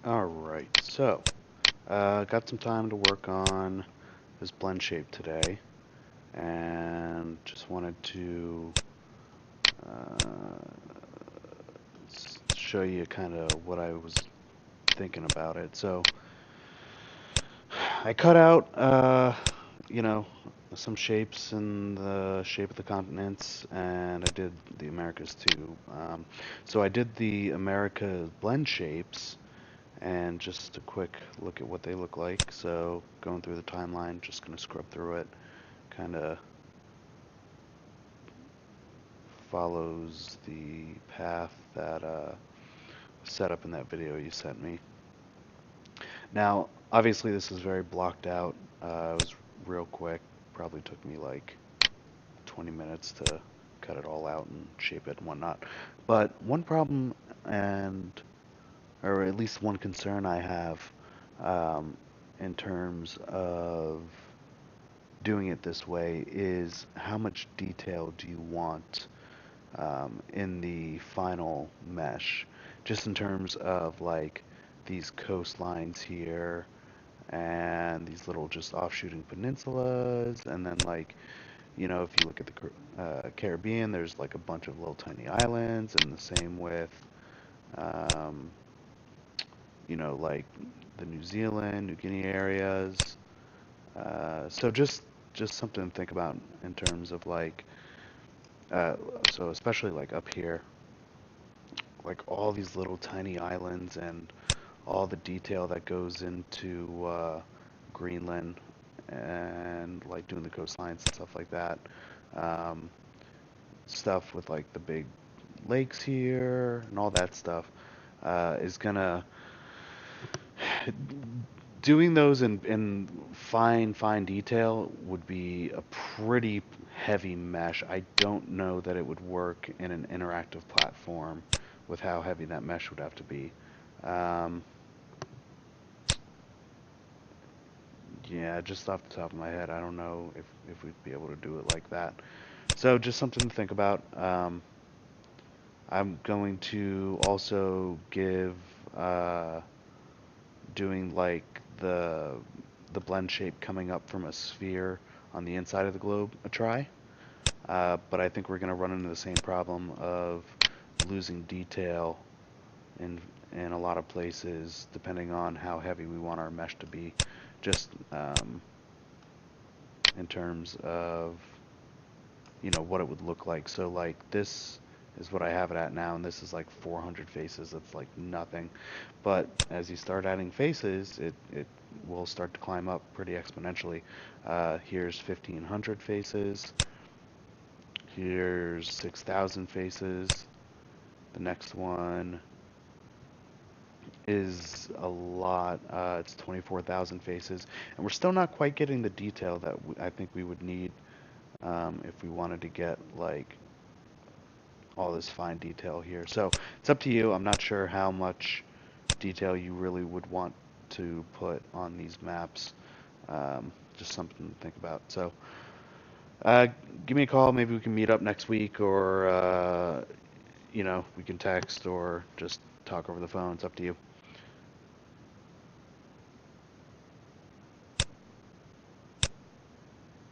Alright, so got some time to work on this blend shape today, and just wanted to show you kind of what I was thinking about it. So I cut out, you know, some shapes in the shape of the continents, and I did the Americas too. So I did the America blend shapes, and just a quick look at what they look like. So going through the timeline, just going to scrub through it, kind of follows the path that set up in that video you sent me. Now, obviously this is very blocked out. It was real quick, probably took me like 20 minutes to cut it all out and shape it and whatnot. But one problem, or at least one concern I have, in terms of doing it this way, is how much detail do you want in the final mesh, just in terms of like these coastlines here and these little just offshooting peninsulas, and then like, if you look at the Caribbean, there's like a bunch of little tiny islands, and the same with um, like the New Zealand, New Guinea areas. So just something to think about in terms of like, uh, so especially like up here, like all these little tiny islands and all the detail that goes into Greenland and like doing the coastlines and stuff like that. Um, Stuff with like the big lakes here and all that stuff is gonna doing those in fine detail would be a pretty heavy mesh. I don't know that it would work in an interactive platform with how heavy that mesh would have to be. Um, yeah, just off the top of my head, I don't know if we'd be able to do it like that. So just something to think about. I'm going to also give uh, doing like the blend shape coming up from a sphere on the inside of the globe a try. But I think we're going to run into the same problem of losing detail in in a lot of places, depending on how heavy we want our mesh to be. Just in terms of what it would look like. So like this is what I have it at now, and this is like 400 faces. It's like nothing. But as you start adding faces, it will start to climb up pretty exponentially. Here's 1,500 faces. Here's 6,000 faces. The next one is a lot. It's 24,000 faces, and we're still not quite getting the detail that I think we would need if we wanted to get like all this fine detail here. So it's up to you. I'm not sure how much detail you really would want to put on these maps. Just something to think about. So give me a call. Maybe we can meet up next week, or we can text or just talk over the phone. It's up to you.